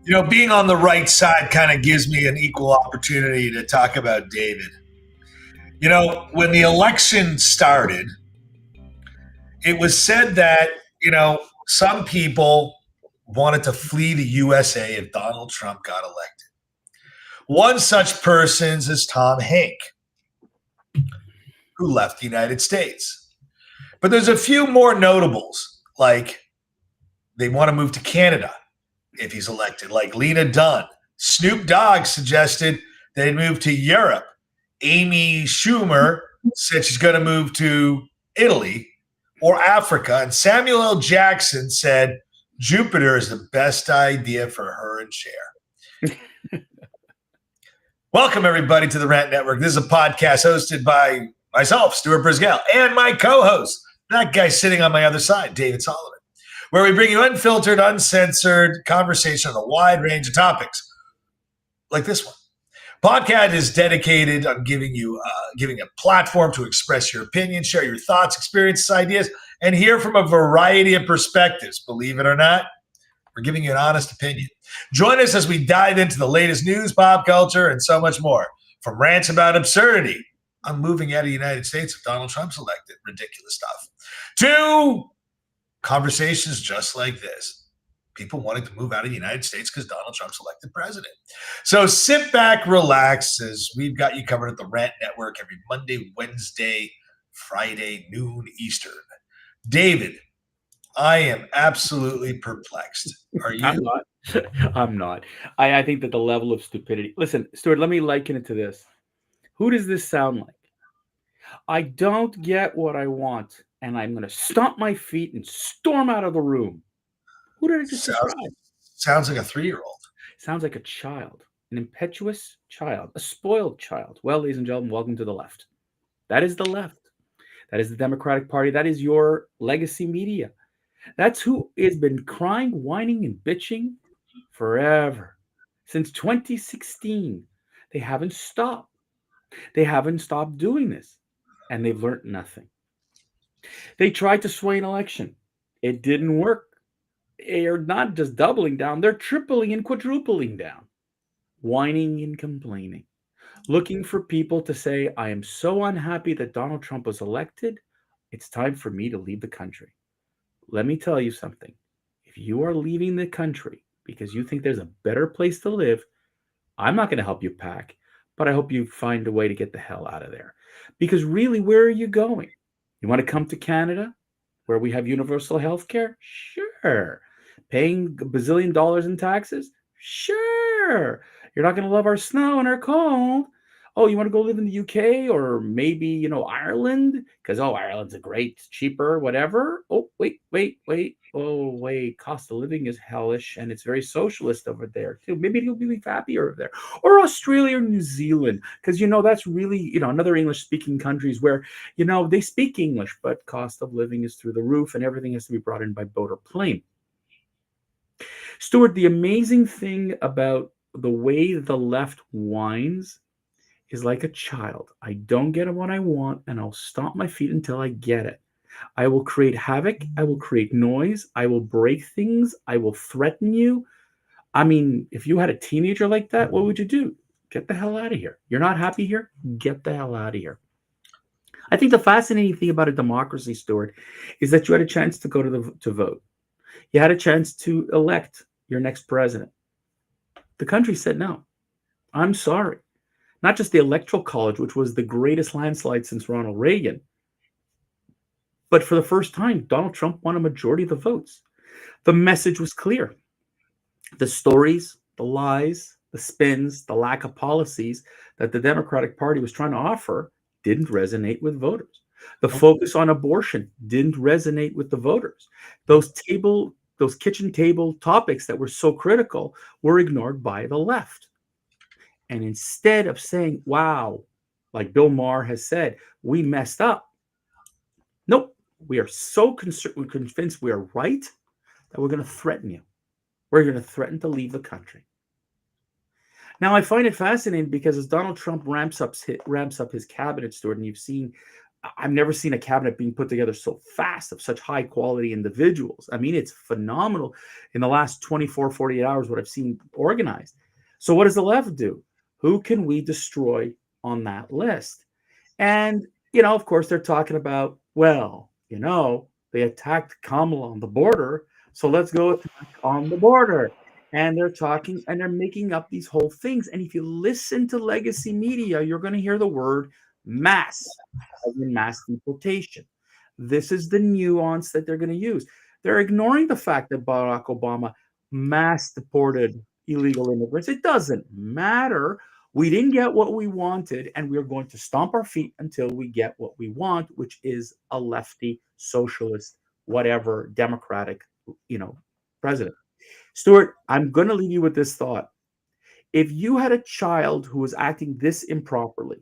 Being on the right side kind of gives me an equal opportunity to talk about David. When the election started, it was said that, some people wanted to flee the USA if Donald Trump got elected. One such person is Tom Hank, who left the United States. But there's a few more notables, like they want to move to Canada if he's elected, like Lena Dunn. Snoop Dogg suggested they'd move to Europe. Amy Schumer said she's going to move to Italy or Africa. And Samuel L. Jackson said Jupiter is the best idea for her and Cher. Welcome, everybody, to the Rant Network. This is a podcast hosted by myself, Stuart Brisgell, and my co-host, that guy sitting on my other side, David Solomon, where we bring you unfiltered, uncensored conversation on a wide range of topics like this one. Podcast is dedicated on giving a platform to express your opinion, share your thoughts, experiences, ideas, and hear from a variety of perspectives. Believe it or not, we're giving you an honest opinion. Join us as we dive into the latest news, pop culture, and so much more. From rants about absurdity, I'm moving out of the United States if Donald Trump's elected, ridiculous stuff, to conversations just like this. People wanting to move out of the United States because Donald Trump's elected president. So sit back, relax, as we've got you covered at the Rant Network every Monday, Wednesday, Friday, noon Eastern. David, I am absolutely perplexed. Are you? I'm not. I'm not. I think that the level of stupidity. Listen, Stuart, let me liken it to this. Who does this sound like? I don't get what I want, and I'm going to stomp my feet and storm out of the room. Who did I just describe? Sounds like a 3-year-old. Sounds like a child, an impetuous child, a spoiled child. Well, ladies and gentlemen, welcome to the left. That is the left. That is the Democratic Party. That is your legacy media. That's who has been crying, whining, and bitching forever. Since 2016. They haven't stopped. They haven't stopped doing this. And they've learned nothing. They tried to sway an election. It didn't work. They're not just doubling down, they're tripling and quadrupling down. Whining and complaining. Looking for people to say, I am so unhappy that Donald Trump was elected. It's time for me to leave the country. Let me tell you something. If you are leaving the country because you think there's a better place to live, I'm not going to help you pack, but I hope you find a way to get the hell out of there. Because really, where are you going? You want to come to Canada, where we have universal health care? Sure. Paying a bazillion dollars in taxes? Sure. You're not going to love our snow and our cold. Oh, you want to go live in the UK or maybe, Ireland? Because, Ireland's a great, cheaper, whatever. Oh, wait. Oh, wait. Cost of living is hellish and it's very socialist over there, too. Maybe you'll be happier over there. Or Australia or New Zealand. Because, that's really, another English-speaking countries where, they speak English, but cost of living is through the roof and everything has to be brought in by boat or plane. Stuart, the amazing thing about the way the left whines is like a child. I don't get what I want, and I'll stomp my feet until I get it. I will create havoc. I will create noise. I will break things. I will threaten you. I mean, if you had a teenager like that, what would you do? Get the hell out of here. You're not happy here? Get the hell out of here. I think the fascinating thing about a democracy, Stuart, is that you had a chance to go to vote. You had a chance to elect your next president. The country said no. I'm sorry. Not just the Electoral College, which was the greatest landslide since Ronald Reagan, but for the first time, Donald Trump won a majority of the votes. The message was clear. The stories, the lies, the spins, the lack of policies that the Democratic Party was trying to offer didn't resonate with voters. The focus on abortion didn't resonate with the voters. Those kitchen table topics that were so critical were ignored by the left. And instead of saying, wow, like Bill Maher has said, we messed up. Nope. We are so convinced we are right that we're going to threaten you. We're going to threaten to leave the country. Now, I find it fascinating because as Donald Trump ramps up his cabinet, Stuart, and you've seen I've never seen a cabinet being put together so fast of such high quality individuals. I mean, it's phenomenal in the last 24, 48 hours, what I've seen organized. So what does the left do? Who can we destroy on that list? And, of course, they're talking about, well, they attacked Kamala on the border, so let's go attack on the border. And they're talking and they're making up these whole things. And if you listen to legacy media, you're going to hear the word mass, as in mass deportation. This is the nuance that they're going to use. They're ignoring the fact that Barack Obama mass deported illegal immigrants. It doesn't matter. We didn't get what we wanted, and we're going to stomp our feet until we get what we want, which is a lefty, socialist, whatever, democratic, president. Stuart, I'm going to leave you with this thought. If you had a child who was acting this improperly,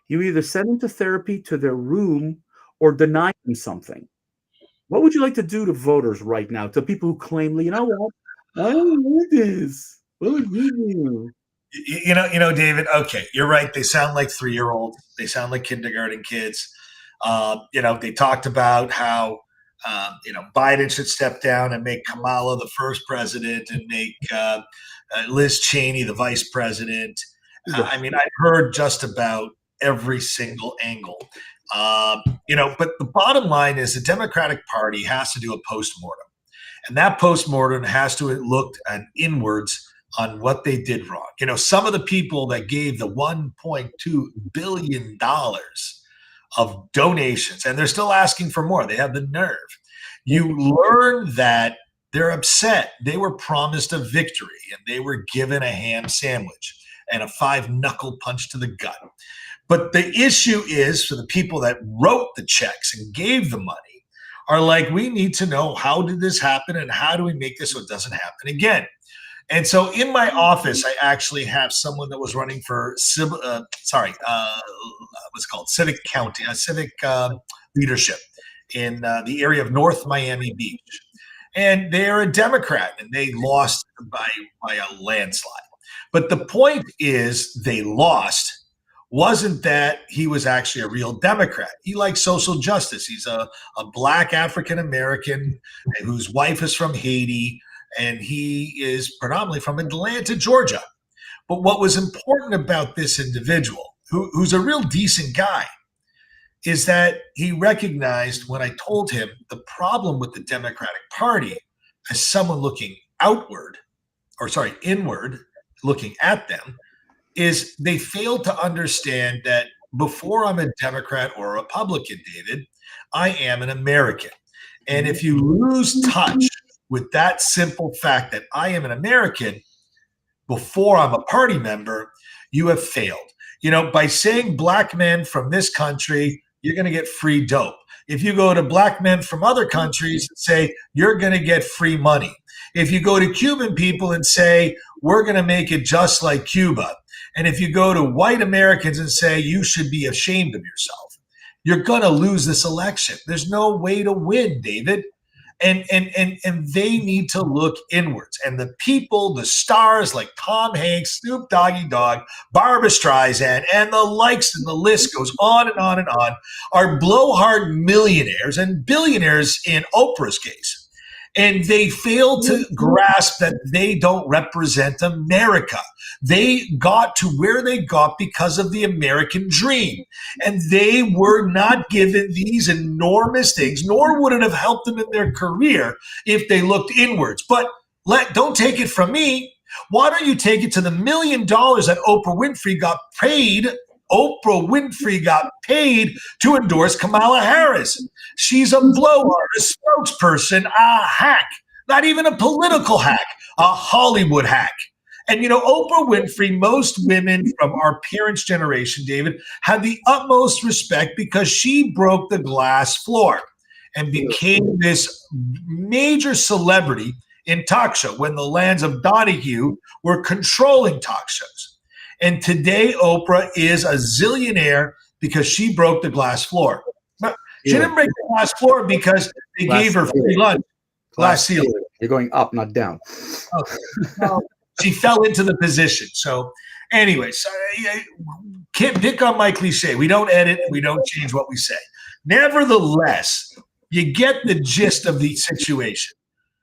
you either send them to therapy to their room or deny them something. What would you like to do to voters right now, to people who claim, what? I don't want this. What would you do? David, okay, you're right. They sound like 3-year-olds. They sound like kindergarten kids. They talked about how, Biden should step down and make Kamala the first president and make Liz Cheney the vice president. I've heard just about every single angle. But the bottom line is the Democratic Party has to do a postmortem. And that postmortem has to look at inwards on what they did wrong. Some of the people that gave the $1.2 billion of donations, and they're still asking for more. They have the nerve. You learn that they're upset. They were promised a victory, and they were given a ham sandwich and a 5-knuckle punch to the gut. But the issue is for the people that wrote the checks and gave the money are like, we need to know, how did this happen and how do we make this so it doesn't happen again? And so in my office, I actually have someone that was running for civic leadership in the area of North Miami Beach. And they're a Democrat, and they lost by a landslide. But the point is, they lost wasn't that he was actually a real Democrat. He likes social justice. He's a Black African-American whose wife is from Haiti, and he is predominantly from Atlanta, Georgia. But what was important about this individual, who's a real decent guy, is that he recognized when I told him the problem with the Democratic Party as someone looking inward, looking at them, is they failed to understand that before I'm a Democrat or a Republican, David, I am an American. And if you lose touch with that simple fact that I am an American before I'm a party member, you have failed. By saying Black men from this country, you're going to get free dope. If you go to Black men from other countries and say, you're going to get free money. If you go to Cuban people and say, we're going to make it just like Cuba. And if you go to white Americans and say, you should be ashamed of yourself, you're going to lose this election. There's no way to win, David. And they need to look inwards. And the people, the stars like Tom Hanks, Snoop Doggy Dogg, Barbra Streisand, and the likes, and the list goes on and on and on, are blowhard millionaires and billionaires in Oprah's case. And they fail to grasp that they don't represent America. They got to where they got because of the American dream. And they were not given these enormous things, nor would it have helped them in their career if they looked inwards. But don't take it from me. Why don't you take it to the $1 million that Oprah Winfrey got paid? Oprah Winfrey got paid to endorse Kamala Harris. She's a blowhard, a spokesperson, a hack, not even a political hack, a Hollywood hack. And, Oprah Winfrey, most women from our parents' generation, David, had the utmost respect because she broke the glass floor and became this major celebrity in talk show when the lands of Donahue were controlling talk shows. And today, Oprah is a zillionaire because she broke the glass floor. She didn't break the glass floor because they gave her free lunch. Glass ceiling. You're going up, not down. She fell into the position. So anyways, Can't pick on my cliche. We don't edit. We don't change what we say. Nevertheless, you get the gist of the situation.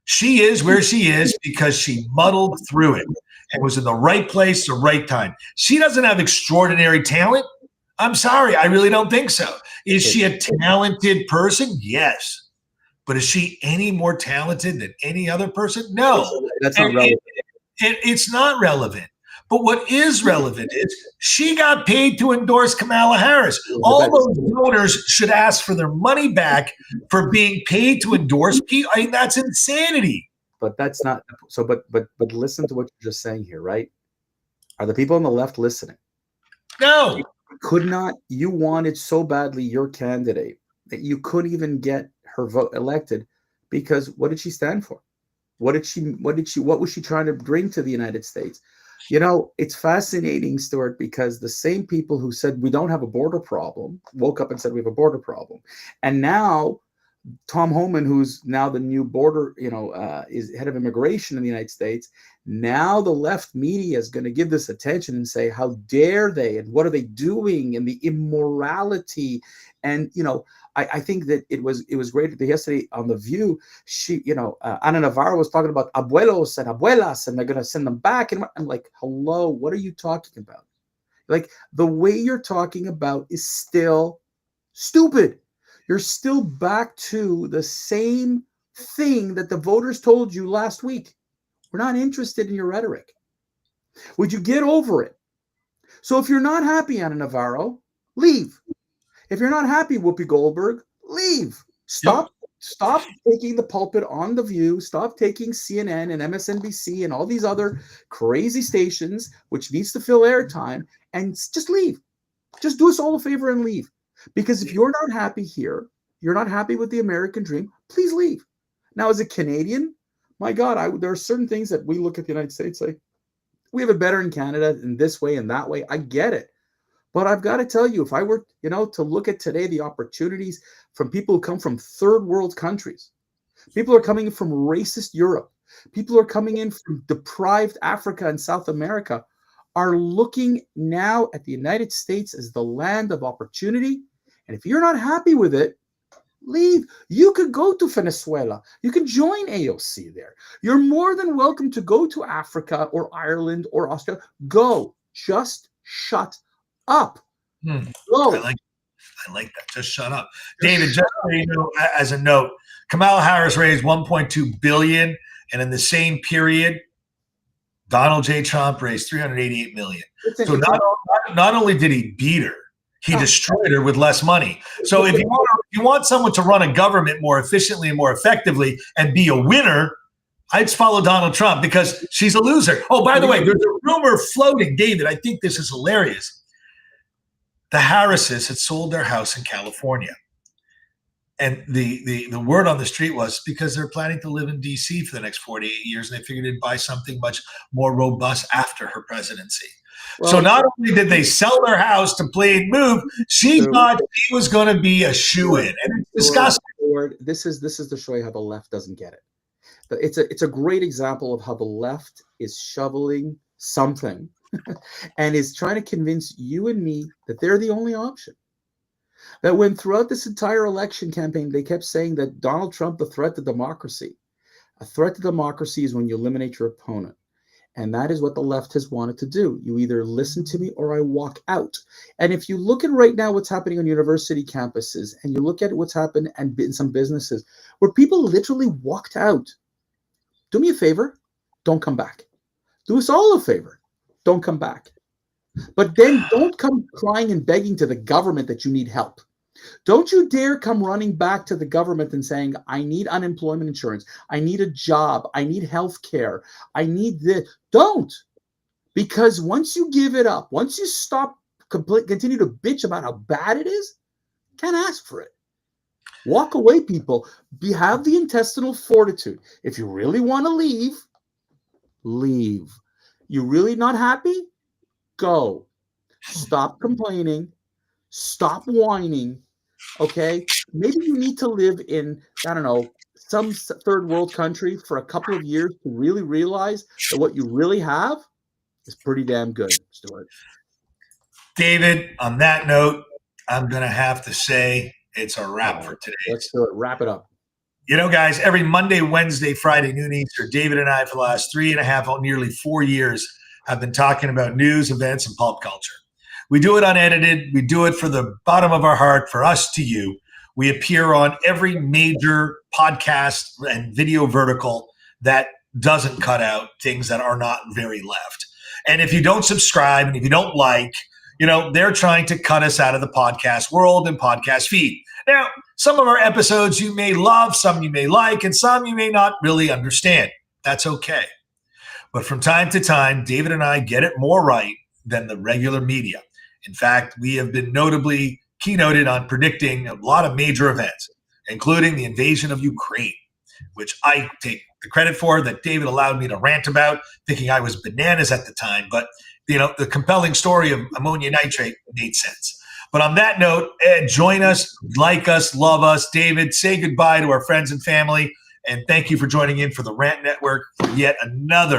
She is where she is because she muddled through it and was in the right place, the right time. She doesn't have extraordinary talent. I'm sorry. I really don't think so. Is she a talented person? Yes. But is she any more talented than any other person? No. That's not relevant. It's not relevant. But what is relevant is she got paid to endorse Kamala Harris. All those voters should ask for their money back for being paid to endorse people. I mean, that's insanity. But that's not so. But listen to what you're just saying here, right? Are the people on the left listening? No. Could not. You wanted so badly your candidate that you couldn't even get her vote elected because what did she stand for? What was she trying to bring to the United States? You know, it's fascinating, Stuart, because the same people who said we don't have a border problem woke up and said we have a border problem. And now Tom Homan, who's now the new border, is head of immigration in the United States. Now the left media is going to give this attention and say, how dare they? And what are they doing? And the immorality. And, I think that it was great that yesterday on The View, she, Ana Navarro was talking about abuelos and abuelas, and they're going to send them back. And I'm like, hello, what are you talking about? Like, the way you're talking about is still stupid. You're still back to the same thing that the voters told you last week. We're not interested in your rhetoric. Would you get over it? So if you're not happy, Ana Navarro, leave. If you're not happy, Whoopi Goldberg, leave. Stop taking the pulpit on The View. Stop taking CNN and MSNBC and all these other crazy stations, which needs to fill airtime, and just leave. Just do us all a favor and leave. Because if you're not happy here, you're not happy with the American dream, please leave. Now, as a Canadian, my God, there are certain things that we look at the United States like, we have it better in Canada in this way and that way. I get it. But I've got to tell you, if I were, to look at today, the opportunities from people who come from third world countries, people are coming from racist Europe, people are coming in from deprived Africa and South America, are looking now at the United States as the land of opportunity. And if you're not happy with it, leave. You could go to Venezuela. You can join AOC there. You're more than welcome to go to Africa or Ireland or Australia. Go. Just shut up. Go. I like that. Just shut up. David, just so you know, as a note, Kamala Harris raised $1.2 billion, and in the same period, Donald J. Trump raised $388 million. So not only did he beat her, he destroyed her with less money. So if you want someone to run a government more efficiently and more effectively and be a winner, I'd follow Donald Trump because she's a loser. Oh, by the way, there's a rumor floating, David. I think this is hilarious. The Harrises had sold their house in California. And the word on the street was because they're planning to live in D.C. for the next 48 years, and they figured they'd buy something much more robust after her presidency. Well, so not only did they sell their house to play and move, she thought she was going to be a shoo-in. And it's disgusting. This is the show you how the left doesn't get it. It's a great example of how the left is shoveling something and is trying to convince you and me that they're the only option. That when throughout this entire election campaign, they kept saying that Donald Trump, the threat to democracy. A threat to democracy is when you eliminate your opponent. And that is what the left has wanted to do. You either listen to me or I walk out. And if you look at right now what's happening on university campuses, and you look at what's happened in some businesses where people literally walked out, do me a favor, don't come back. Do us all a favor, don't come back. But then don't come crying and begging to the government that you need help. Don't you dare come running back to the government and saying, I need unemployment insurance. I need a job. I need health care. I need this. Don't. Because once you give it up, once you stop, continue to bitch about how bad it is, you can't ask for it. Walk away, people. Have the intestinal fortitude. If you really want to leave, leave. You're really not happy? Go. Stop complaining. Stop whining. Okay? Maybe you need to live in, I don't know, some third world country for a couple of years to really realize that what you really have is pretty damn good, Stuart. David, on that note, I'm going to have to say it's a wrap for today. Let's do it. Wrap it up. You know, guys, every Monday, Wednesday, Friday, noon Eastern, David and I, for the last 3.5, nearly 4 years, have been talking about news, events, and pulp culture. We do it unedited. We do it for the bottom of our heart, for us to you. We appear on every major podcast and video vertical that doesn't cut out things that are not very left. And if you don't subscribe and if you don't like, they're trying to cut us out of the podcast world and podcast feed. Now, some of our episodes you may love, some you may like, and some you may not really understand. That's okay. But from time to time, David and I get it more right than the regular media. In fact, we have been notably keynoted on predicting a lot of major events, including the invasion of Ukraine, which I take the credit for, that David allowed me to rant about, thinking I was bananas at the time. But, the compelling story of ammonia nitrate made sense. But on that note, join us, like us, love us. David, say goodbye to our friends and family. And thank you for joining in for the Rant Network for yet another